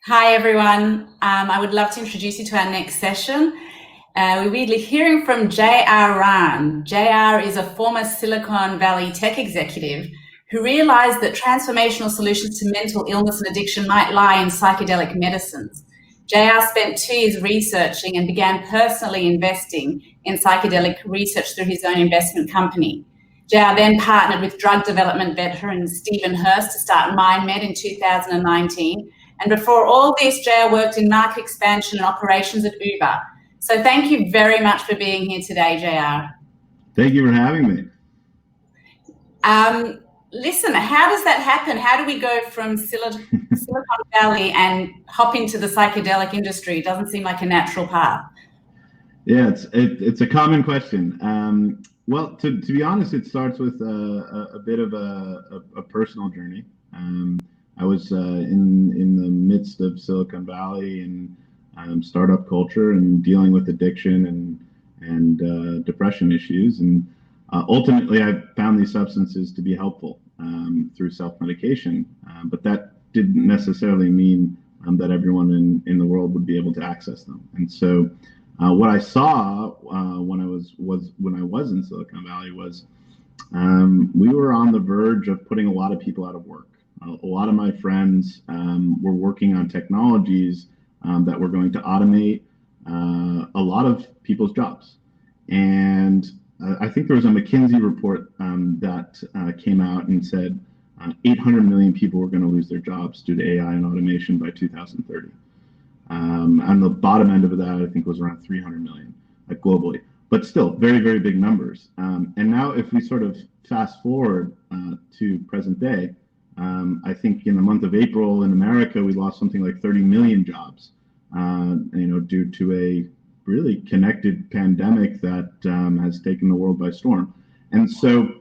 Hi, everyone. I would love to introduce you to our next session. We'll be hearing from J.R. Rahn. J.R. is a former Silicon Valley tech executive who realized that transformational solutions to mental illness and addiction might lie in psychedelic medicines. J.R. spent 2 years researching and began personally investing in psychedelic research through his own investment company. J.R. then partnered with drug development veteran Stephen Hurst to start MindMed in 2019. And before all this, J.R. worked in market expansion and operations at Uber. So thank you very much for being here today, J.R. Thank you for having me. Listen, how does that happen? How do we go from Silicon Valley and hop into the psychedelic industry? It doesn't seem like a natural path. Yeah, it's a common question. Well, to be honest, it starts with a bit of a personal journey. I was in the midst of Silicon Valley and startup culture and dealing with addiction and depression issues. And ultimately, I found these substances to be helpful through self-medication. But that didn't necessarily mean that everyone in the world would be able to access them. And so what I saw when I was in Silicon Valley was we were on the verge of putting a lot of people out of work. A lot of my friends were working on technologies that were going to automate a lot of people's jobs. And I think there was a McKinsey report that came out and said 800 million people were going to lose their jobs due to AI and automation by 2030. And the bottom end of that, I think, was around 300 million globally. But still, very, very big numbers. And now if we sort of fast forward to present day, I think in the month of April in America, we lost something like 30 million jobs, due to a really connected pandemic that has taken the world by storm. And so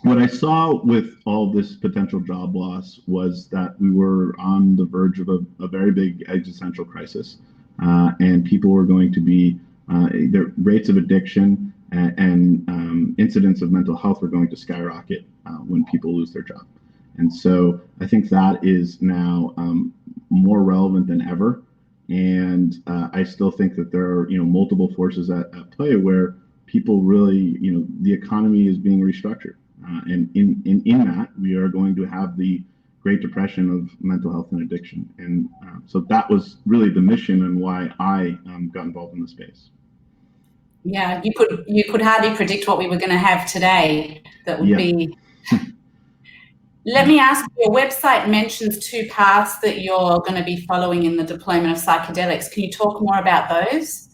what I saw with all this potential job loss was that we were on the verge of a very big existential crisis, and people were going to be, their rates of addiction and incidents of mental health were going to skyrocket when people lose their job. And so I think that is now more relevant than ever. And I still think that there are, multiple forces at play where people really, the economy is being restructured. And in that, we are going to have the Great Depression of mental health and addiction. And so that was really the mission and why I got involved in the space. Yeah, you could hardly predict what we were going to have today. That would be. Let me ask, your website mentions 2 paths that you're going to be following in the deployment of psychedelics. Can you talk more about those?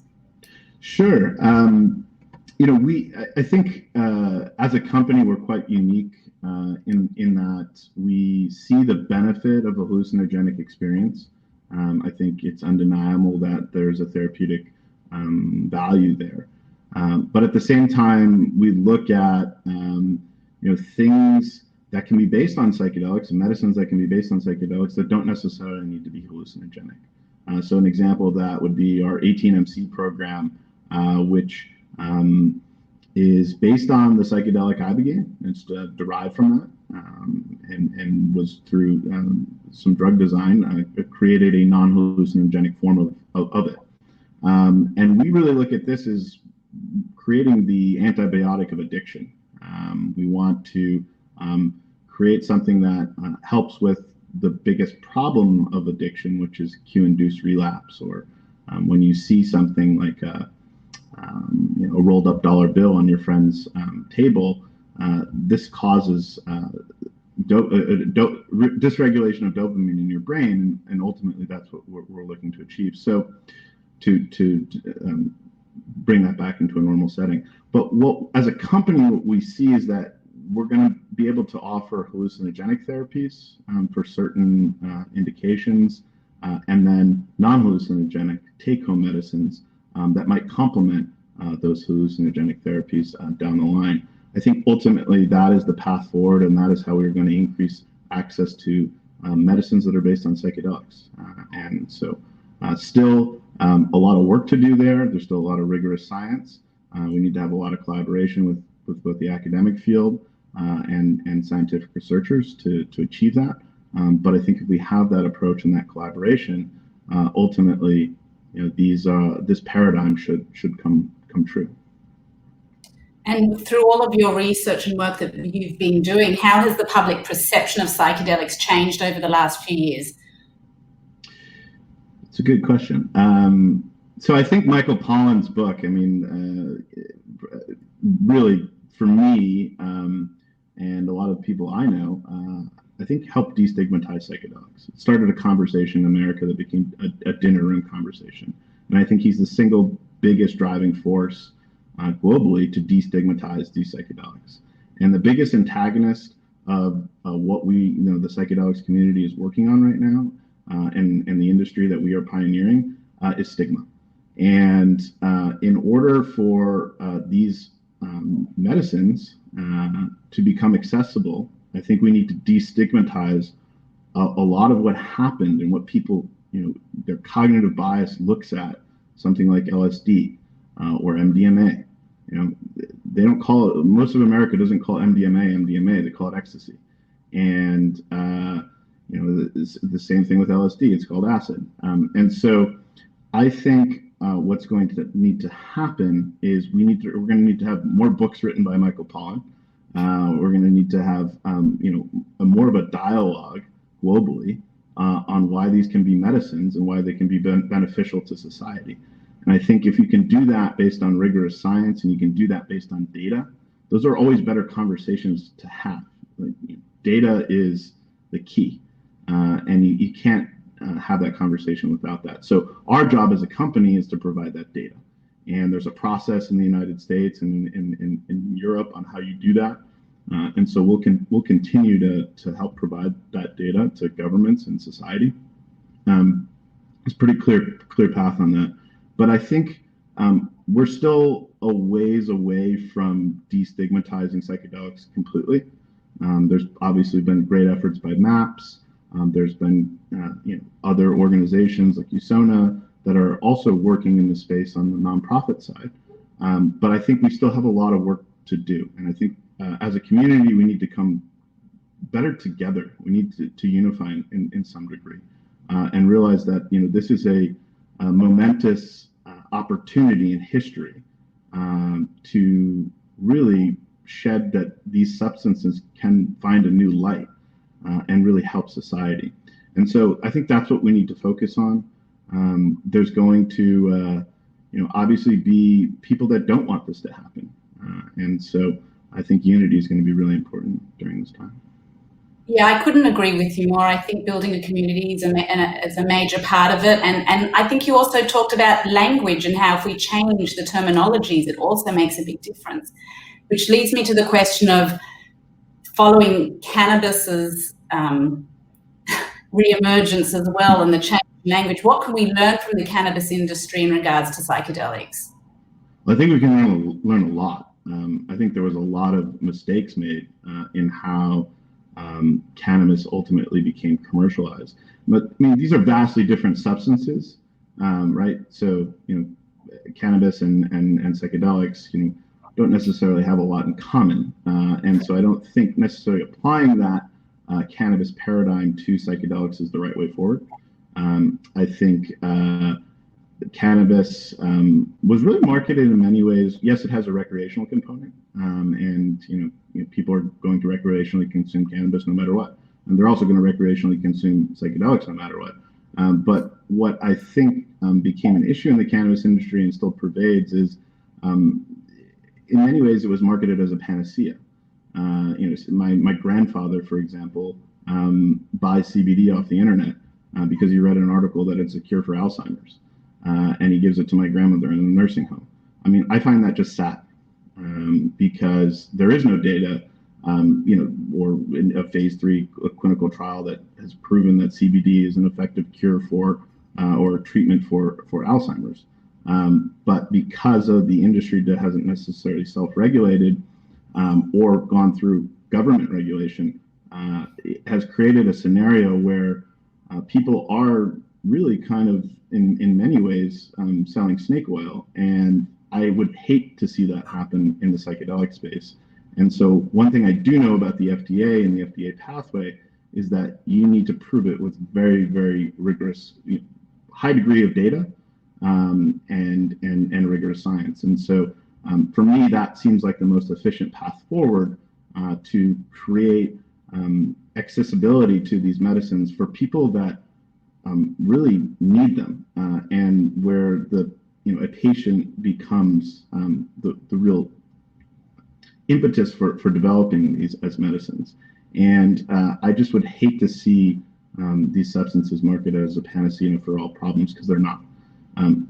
Sure. I think as a company, we're quite unique in that we see the benefit of a hallucinogenic experience. I think it's undeniable that there's a therapeutic value there. But at the same time, we look at things that can be based on psychedelics and medicines that can be based on psychedelics that don't necessarily need to be hallucinogenic. So an example of that would be our 18MC program, which is based on the psychedelic ibogaine. It's derived from that, and was through some drug design created a non-hallucinogenic form of it. And we really look at this as creating the antibiotic of addiction. We want to create something that helps with the biggest problem of addiction, which is cue-induced relapse, or when you see something like a rolled up dollar bill on your friend's table, this causes dysregulation of dopamine in your brain, and ultimately that's what we're looking to achieve. So to bring that back into a normal setting. But as a company, what we see is that we're going to be able to offer hallucinogenic therapies for certain indications, and then non-hallucinogenic take-home medicines that might complement those hallucinogenic therapies down the line. I think ultimately that is the path forward, and that is how we're going to increase access to medicines that are based on psychedelics. And so still a lot of work to do there. There's still a lot of rigorous science. We need to have a lot of collaboration with both the academic field and scientific researchers to achieve that. But I think if we have that approach and that collaboration, ultimately, this paradigm should come true. And through all of your research and work that you've been doing, how has the public perception of psychedelics changed over the last few years? It's a good question. So I think Michael Pollan's book, really for me, and a lot of people I know, I think helped destigmatize psychedelics. It started a conversation in America that became a dinner room conversation. And I think he's the single biggest driving force globally to destigmatize these psychedelics. And the biggest antagonist of what the psychedelics community is working on right now, and the industry that we are pioneering, is stigma. And in order for these medicines to become accessible, I think we need to destigmatize a lot of what happened and what people, their cognitive bias looks at something like LSD or MDMA. They don't call it, most of America doesn't call MDMA, they call it ecstasy. And, the same thing with LSD, it's called acid. And so I think what's going to need to happen is we're going to need to have more books written by Michael Pollan. We're going to need to have, more of a dialogue globally on why these can be medicines and why they can be beneficial to society. And I think if you can do that based on rigorous science and you can do that based on data, those are always better conversations to have. Data is the key, and you can't have that conversation without that. So our job as a company is to provide that data. And there's a process in the United States and in Europe on how you do that. And so we'll continue to help provide that data to governments and society. It's a pretty clear path on that. But I think we're still a ways away from destigmatizing psychedelics completely. There's obviously been great efforts by MAPS. There's been other organizations like USONA that are also working in the space on the nonprofit side. But I think we still have a lot of work to do. And I think as a community, we need to come better together. We need to unify in some degree and realize that this is a momentous opportunity in history to really shed that these substances can find a new light and really help society. And so I think that's what we need to focus on. There's going to, obviously be people that don't want this to happen. And so I think unity is going to be really important during this time. Yeah, I couldn't agree with you more. I think building a community is a major part of it. And I think you also talked about language and how if we change the terminologies, it also makes a big difference, which leads me to the question of following cannabis's re-emergence as well and the change in language. What can we learn from the cannabis industry in regards to psychedelics? Well, I think we can learn a lot. I think there was a lot of mistakes made in how cannabis ultimately became commercialized. But these are vastly different substances, right? So, cannabis and psychedelics, don't necessarily have a lot in common. And so I don't think necessarily applying that cannabis paradigm to psychedelics is the right way forward. I think cannabis was really marketed in many ways. Yes, it has a recreational component, and people are going to recreationally consume cannabis no matter what, and they're also going to recreationally consume psychedelics no matter what. But what I think became an issue in the cannabis industry and still pervades is, in many ways, it was marketed as a panacea. My grandfather, for example, buys CBD off the internet because he read an article that it's a cure for Alzheimer's. And he gives it to my grandmother in a nursing home. I find that just sad because there is no data, or in a phase 3 clinical trial that has proven that CBD is an effective cure for or treatment for Alzheimer's. But because of the industry that hasn't necessarily self-regulated or gone through government regulation, it has created a scenario where people are really kind of in many ways selling snake oil, and I would hate to see that happen in the psychedelic space. And so one thing I do know about the FDA and the FDA pathway is that you need to prove it with very, very rigorous, high degree of data and rigorous science. And so for me, that seems like the most efficient path forward to create accessibility to these medicines for people that really need them, and where a patient becomes the real impetus for developing these as medicines. And I just would hate to see these substances marketed as a panacea for all problems, because they're not.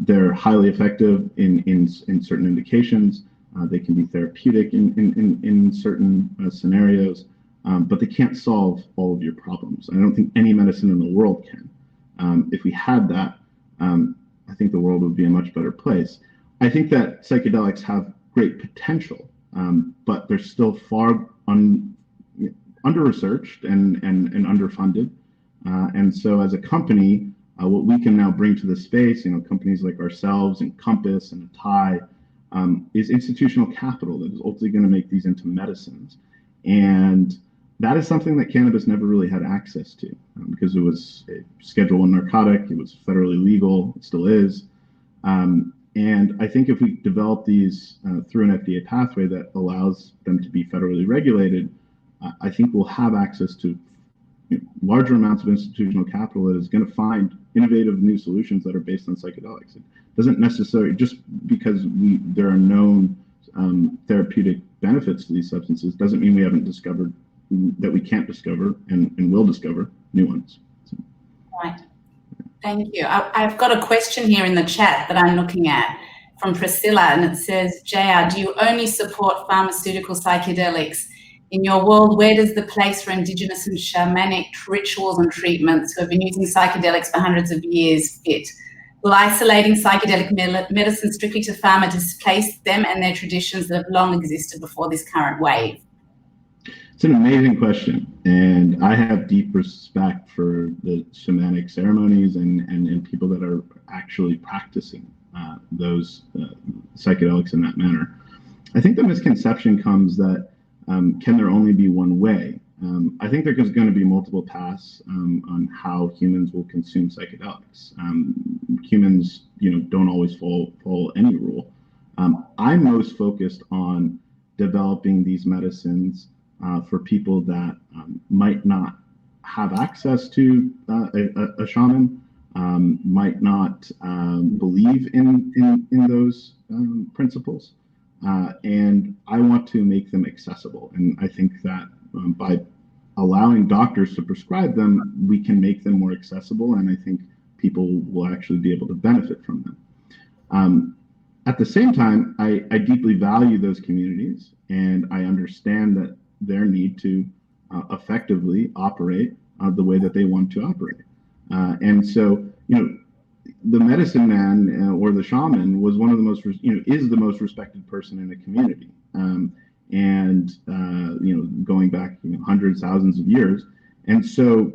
They're highly effective in certain indications. They can be therapeutic in certain scenarios, but they can't solve all of your problems. I don't think any medicine in the world can. If we had that, I think the world would be a much better place. I think that psychedelics have great potential, but they're still far under-researched and underfunded. And so as a company, what we can now bring to the space, companies like ourselves and Compass and Atai, is institutional capital that is ultimately going to make these into medicines. And that is something that cannabis never really had access to, because it was a Schedule I narcotic, it was federally legal, it still is. And I think if we develop these through an FDA pathway that allows them to be federally regulated, I think we'll have access to larger amounts of institutional capital that is going to find innovative new solutions that are based on psychedelics. It doesn't necessarily, just because there are known therapeutic benefits to these substances, doesn't mean we haven't discovered, that we can't discover and will discover new ones. So. Right. Thank you. I've got a question here in the chat that I'm looking at from Priscilla, and it says, JR, do you only support pharmaceutical psychedelics? In your world, where does the place for indigenous and shamanic rituals and treatments who have been using psychedelics for hundreds of years fit? Will isolating psychedelic medicine strictly to pharma displace them and their traditions that have long existed before this current wave? It's an amazing question, and I have deep respect for the shamanic ceremonies and people that are actually practicing those psychedelics in that manner. I think the misconception comes that can there only be one way? I think there's going to be multiple paths on how humans will consume psychedelics. Humans, don't always follow any rule. I'm most focused on developing these medicines for people that might not have access to a shaman, might not believe in those principles. And I want to make them accessible. And I think that by allowing doctors to prescribe them, we can make them more accessible. And I think people will actually be able to benefit from them. At the same time, I deeply value those communities, and I understand that their need to effectively operate the way that they want to operate. And so, the medicine man or the shaman was one of the most, is the most respected person in the community. Going back hundreds, thousands of years. And so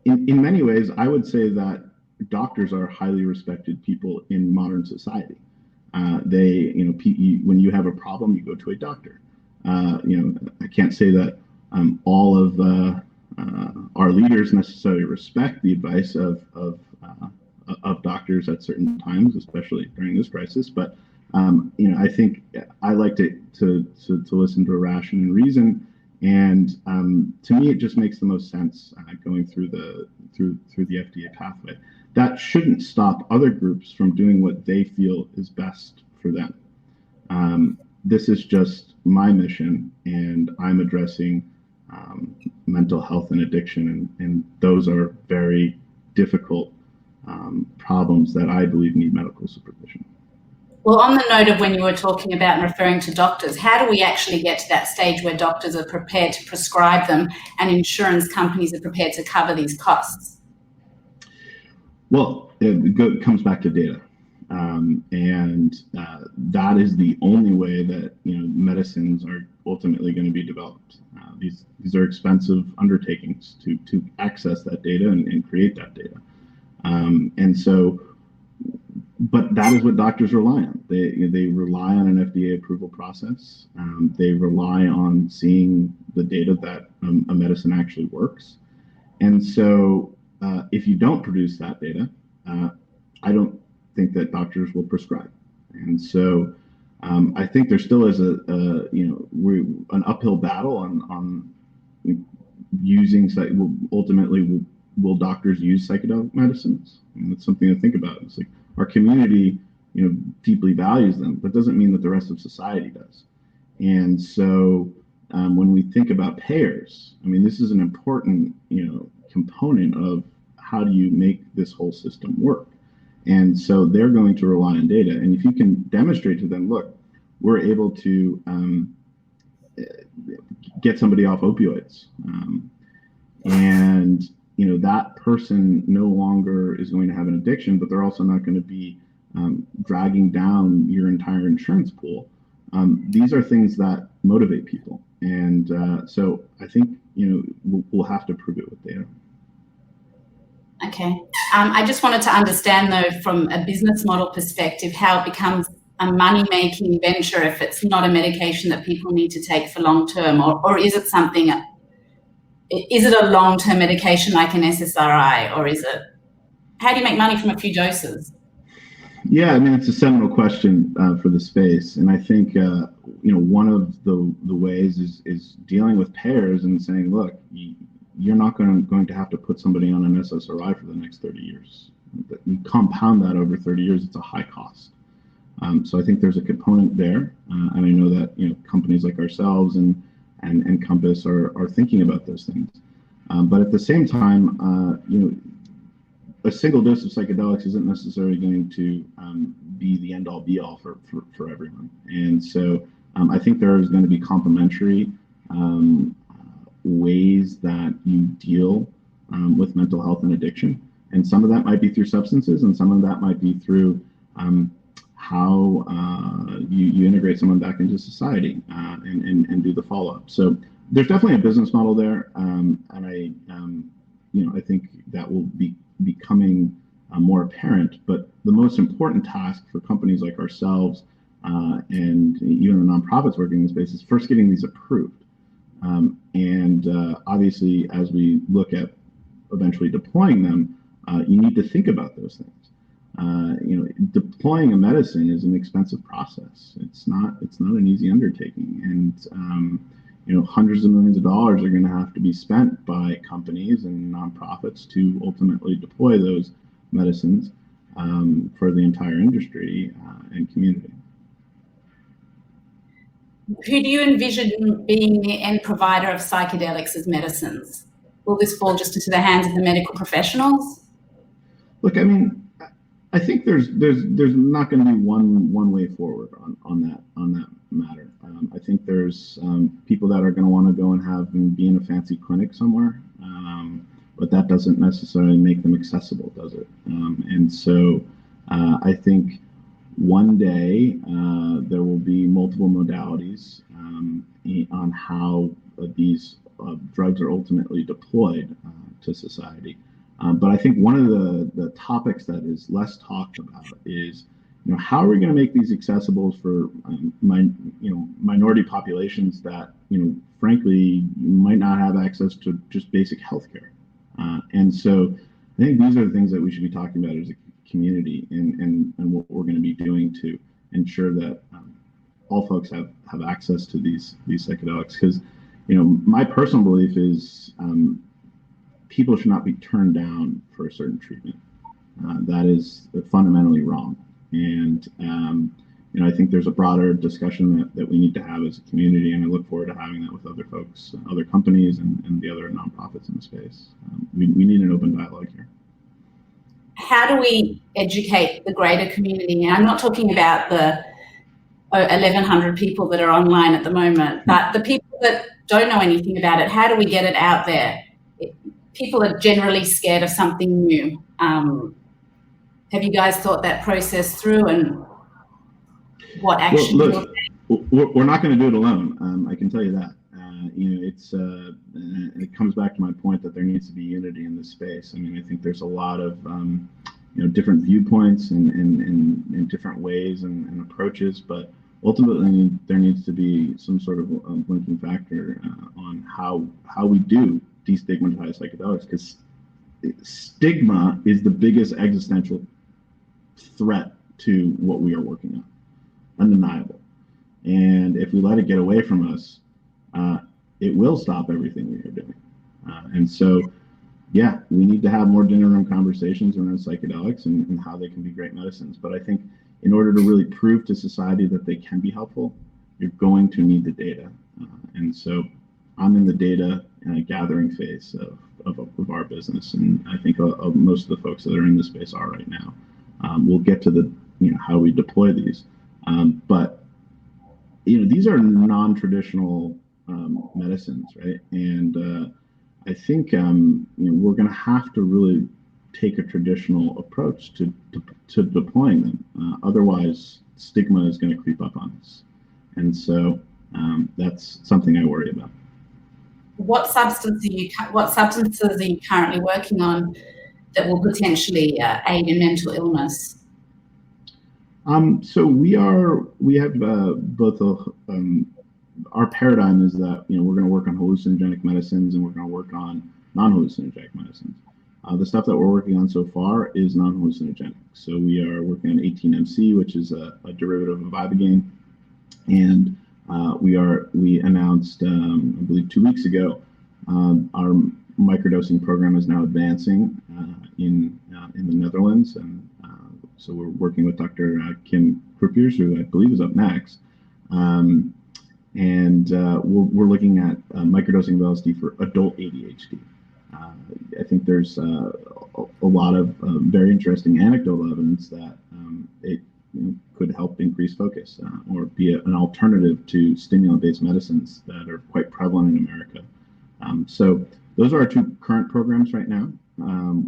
in many ways, I would say that doctors are highly respected people in modern society. When you have a problem, you go to a doctor. I can't say that all of our leaders necessarily respect the advice of doctors at certain times, especially during this crisis. But I think I like to listen to rational and reason, and to me, it just makes the most sense going through the FDA pathway. That shouldn't stop other groups from doing what they feel is best for them. This is just my mission, and I'm addressing mental health and addiction, and those are very difficult problems that I believe need medical supervision. Well, on the note of when you were talking about and referring to doctors, how do we actually get to that stage where doctors are prepared to prescribe them and insurance companies are prepared to cover these costs? Well, it comes back to data. That is the only way that medicines are ultimately going to be developed. These are expensive undertakings to access that data and create that data. But that is what doctors rely on. They rely on an FDA approval process. They rely on seeing the data that a medicine actually works. And so if you don't produce that data, I don't think that doctors will prescribe. And so I think there still is an uphill battle on using, ultimately, will doctors use psychedelic medicines? And it's something to think about. It's like our community, deeply values them, but doesn't mean that the rest of society does. And so when we think about payers, I mean, this is an important, component of how do you make this whole system work. And so they're going to rely on data. And if you can demonstrate to them, look, we're able to get somebody off opioids, and that person no longer is going to have an addiction, but they're also not going to be dragging down your entire insurance pool. These are things that motivate people, and so I think we'll have to prove it with data. Okay. I just wanted to understand, though, from a business model perspective, how it becomes a money-making venture if it's not a medication that people need to take for long-term, or is it something? Is it a long-term medication like an SSRI, or is it? How do you make money from a few doses? Yeah, I mean, it's a seminal question for the space, and I think one of the ways is dealing with payers and saying, look, you're not going to have to put somebody on an SSRI for the next 30 years. You compound that over 30 years, it's a high cost. So I think there's a component there, and I know that companies like ourselves and Compass are thinking about those things. But at the same time, a single dose of psychedelics isn't necessarily going to be the end-all be-all for everyone. And so I think there is going to be complementary ways that you deal with mental health and addiction. And some of that might be through substances, and some of that might be through how you integrate someone back into society and do the follow-up. So there's definitely a business model there, and I think that will be becoming more apparent. But the most important task for companies like ourselves and even the nonprofits working in the space is first getting these approved. Obviously, as we look at eventually deploying them, you need to think about those things. Deploying a medicine is an expensive process. It's not an easy undertaking, and hundreds of millions of dollars are going to have to be spent by companies and nonprofits to ultimately deploy those medicines for the entire industry and community. Who do you envision being the end provider of psychedelics as medicines? Will this fall just into the hands of the medical professionals? Look, I mean, I think there's not going to be one way forward on that matter. I think there's people that are going to want to go and be in a fancy clinic somewhere, but that doesn't necessarily make them accessible, does it? And so I think one day there will be multiple modalities on how these drugs are ultimately deployed to society. But I think one of the topics that is less talked about is, how are we going to make these accessible for minority populations that, frankly, might not have access to just basic healthcare. And so I think these are the things that we should be talking about as a community, and what we're going to be doing to ensure that all folks have access to these psychedelics. Because, my personal belief is people should not be turned down for a certain treatment. That is fundamentally wrong. And I think there's a broader discussion that we need to have as a community, and I look forward to having that with other folks, other companies, and the other nonprofits in the space. We need an open dialogue here. How do we educate the greater community? And I'm not talking about the 1,100 people that are online at the moment, but the people that don't know anything about it. How do we get it out there? People are generally scared of something new. Have you guys thought that process through, and what action? Well, look, we're not going to do it alone. I can tell you that. It comes back to my point that there needs to be unity in this space. I mean, I think there's a lot of different viewpoints and different ways and approaches, but ultimately there needs to be some sort of linking factor on how we do destigmatize psychedelics, because stigma is the biggest existential threat to what we are working on, undeniable. And if we let it get away from us, it will stop everything we are doing. And so, yeah, we need to have more dinner room conversations around psychedelics and how they can be great medicines. But I think in order to really prove to society that they can be helpful, you're going to need the data. And so I'm in the data gathering phase of our business. And I think most of the folks that are in this space are right now. We'll get to the, how we deploy these. But, these are non-traditional medicines, right? And I think we're going to have to really take a traditional approach to deploying them. Otherwise, stigma is going to creep up on us, and so that's something I worry about. What substances are you currently working on that will potentially aid in mental illness? So we have both our paradigm is that we're going to work on hallucinogenic medicines and we're going to work on non-hallucinogenic medicines. The stuff that we're working on so far is non-hallucinogenic. So we are working on 18MC, which is a derivative of ibogaine, and we announced, I believe 2 weeks ago, our microdosing program is now advancing in the Netherlands, and so we're working with Dr. Kim Krupiers, who I believe is up next. And we're looking at microdosing of LSD for adult ADHD. I think there's a lot of very interesting anecdotal evidence that it could help increase focus or be an alternative to stimulant-based medicines that are quite prevalent in America. So those are our two current programs right now.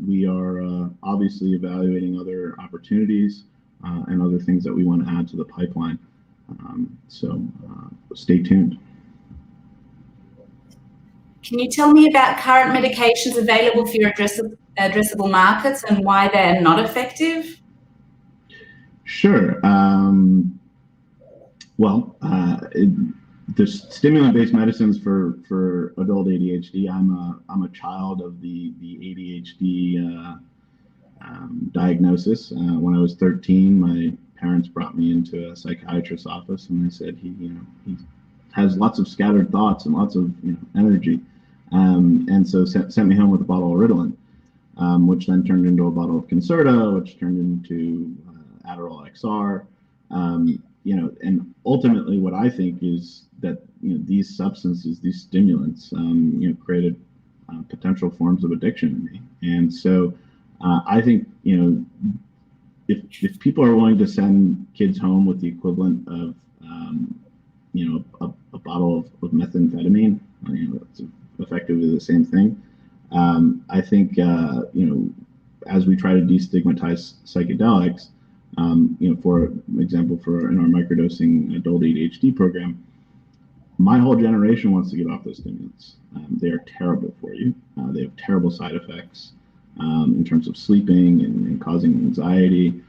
We are obviously evaluating other opportunities and other things that we want to add to the pipeline. So stay tuned. Can you tell me about current medications available for your addressable markets and why they're not effective? Sure. The stimulant-based medicines for adult ADHD. I'm a child of the ADHD diagnosis. When I was 13, my parents brought me into a psychiatrist's office, and they said he has lots of scattered thoughts and lots of energy, and so sent me home with a bottle of Ritalin, which then turned into a bottle of Concerta, which turned into Adderall XR, and ultimately what I think is that these substances, these stimulants, created potential forms of addiction in me, and so I think if people are willing to send kids home with the equivalent of a bottle of methamphetamine, it's effectively the same thing. I think as we try to destigmatize psychedelics, for example, in our microdosing adult ADHD program, my whole generation wants to get off those stimulants. They are terrible for you. They have terrible side effects in terms of sleeping and causing anxiety.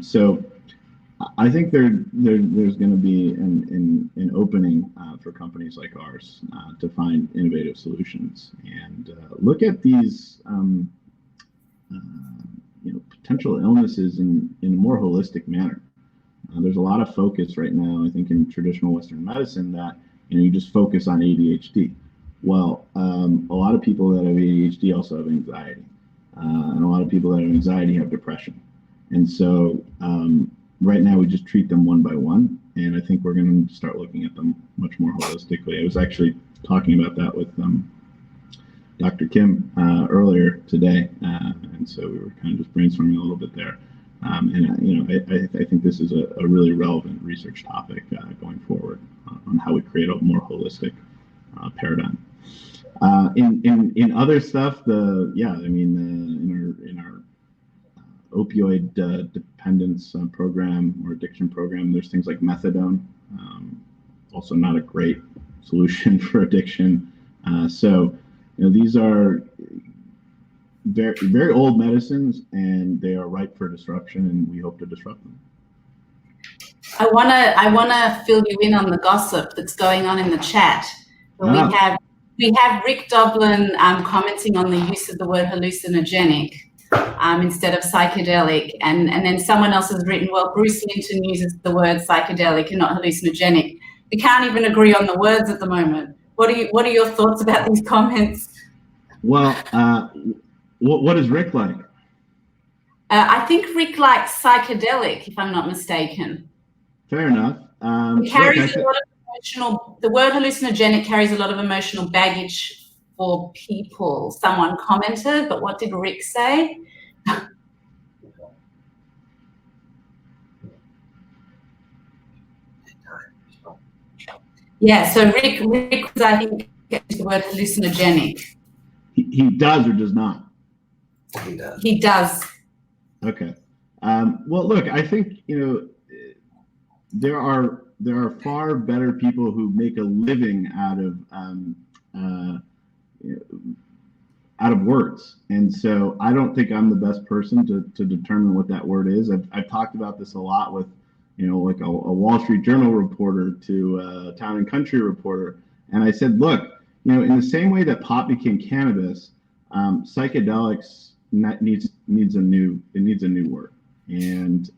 So I think there's going to be an opening for companies like ours to find innovative solutions and look at these potential illnesses in a more holistic manner. There's a lot of focus right now, I think, in traditional Western medicine that you just focus on ADHD. Well, a lot of people that have ADHD also have anxiety, and a lot of people that have anxiety have depression. And so right now we just treat them one by one, and I think we're going to start looking at them much more holistically. I was actually talking about that with Dr. Kim earlier today, and so we were kind of just brainstorming a little bit there. I think this is a really relevant research topic going forward on how we create a more holistic paradigm. In other stuff, in our opioid dependence program or addiction program, there's things like methadone, also not a great solution for addiction. So these are very, very old medicines, and they are ripe for disruption, and we hope to disrupt them. I wanna fill you in on the gossip that's going on in the chat. We have Rick Doblin commenting on the use of the word hallucinogenic. instead of psychedelic. And then someone else has written, well, Bruce Linton uses the word psychedelic and not hallucinogenic. We can't even agree on the words at the moment. What are your thoughts about these comments? Well, what does Rick like? I think Rick likes psychedelic, if I'm not mistaken. Fair enough. It carries a lot of emotional. The word hallucinogenic carries a lot of emotional baggage for people. Someone commented, but what did Rick say? Yeah, so Rick was, I think, the word hallucinogenic. He does or does not? He does. He does. Okay. Well, look, I think, there are far better people who make a living out of words, and so I don't think I'm the best person to determine what that word is. I've talked about this a lot with, like a Wall Street Journal reporter to a Town and Country reporter, and I said, look, in the same way that pot became cannabis, psychedelics needs a new word, and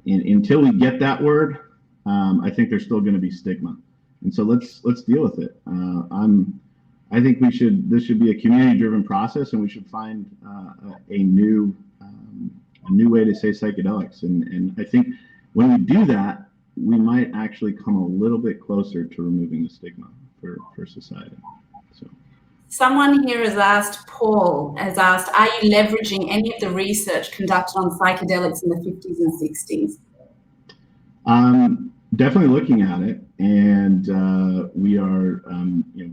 until we get that word, I think there's still going to be stigma, and so let's deal with it. I think this should be a community-driven process, and we should find a new way to say psychedelics, and I think when we do that, we might actually come a little bit closer to removing the stigma for society. So. Someone here Paul has asked, are you leveraging any of the research conducted on psychedelics in the 50s and 60s? Definitely looking at it, and we are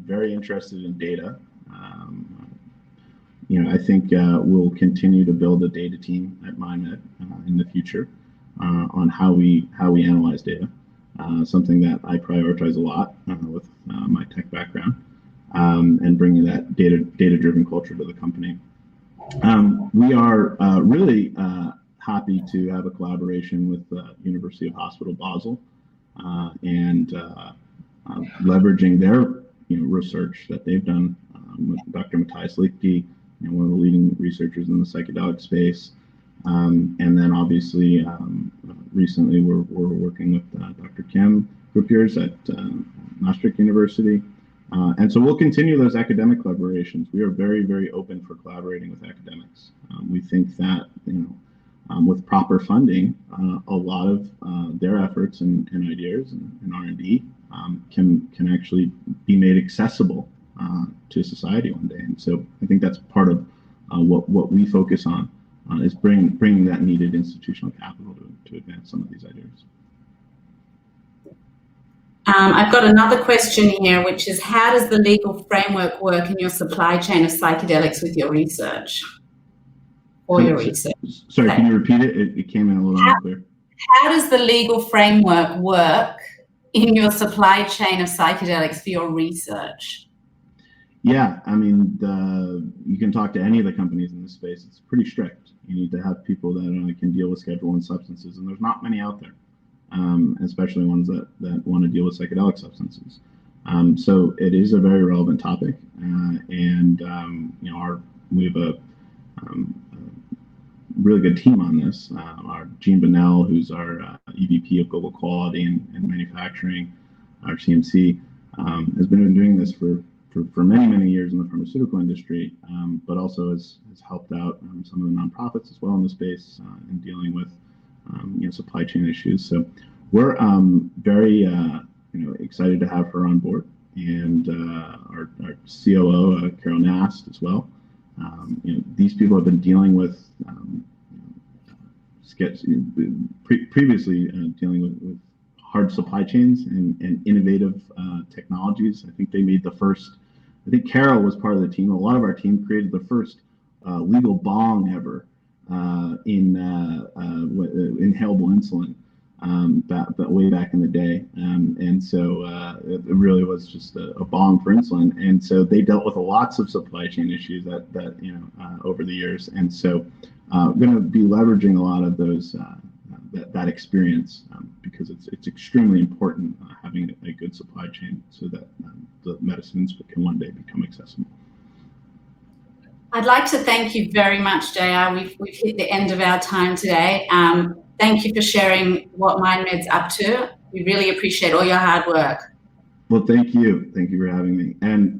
very interested in data. I think we'll continue to build a data team at MindMed in the future on how we analyze data, something that I prioritize a lot with my tech background. And bringing that data-driven culture to the company. We are really happy to have a collaboration with the University of Hospital Basel and leveraging their research that they've done with Dr. Matthias Lichtke, one of the leading researchers in the psychedelic space. And then obviously recently we're working with Dr. Kim Groupiers at Maastricht University. And so we'll continue those academic collaborations. We are very, very open for collaborating with academics. We think that, with proper funding, a lot of their efforts and ideas and R&D can actually be made accessible to society one day. And so I think that's part of what we focus on is bringing that needed institutional capital to advance some of these ideas. I've got another question here, which is, how does the legal framework work in your supply chain of psychedelics with your research? Your research. Sorry, can you repeat it? It came in a little unclear. How does the legal framework work in your supply chain of psychedelics for your research? Yeah, I mean, you can talk to any of the companies in this space. It's pretty strict. You need to have people that can deal with Schedule I substances, and there's not many out there. Especially ones that want to deal with psychedelic substances. So it is a very relevant topic, and we have a really good team on this. Our Gene Bonnell, who's our EVP of Global Quality and Manufacturing, our CMC, has been doing this for many years in the pharmaceutical industry, but also has helped out some of the nonprofits as well in the space in dealing with supply chain issues. So we're very excited to have her on board, and our COO Carol Nast as well. These people have been dealing with previously dealing with hard supply chains and innovative technologies. I think they made the first. I think Carol was part of the team. A lot of our team created the first legal bong ever. In inhalable insulin, that way back in the day, and so it really was just a bong for insulin. And so they dealt with lots of supply chain issues that over the years. And so we're going to be leveraging a lot of those that experience because it's extremely important having a good supply chain so that the medicines can one day become accessible. I'd like to thank you very much, JR. We've hit the end of our time today. Thank you for sharing what MindMed's up to. We really appreciate all your hard work. Well, thank you. Thank you for having me. And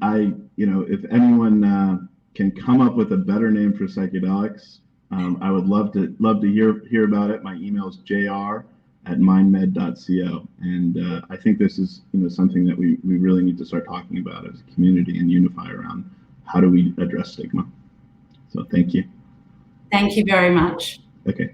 if anyone can come up with a better name for psychedelics, I would love to hear about it. My email is jr@mindmed.co. And I think this is something that we really need to start talking about as a community and unify around. How do we address stigma? So thank you. Thank you very much. Okay.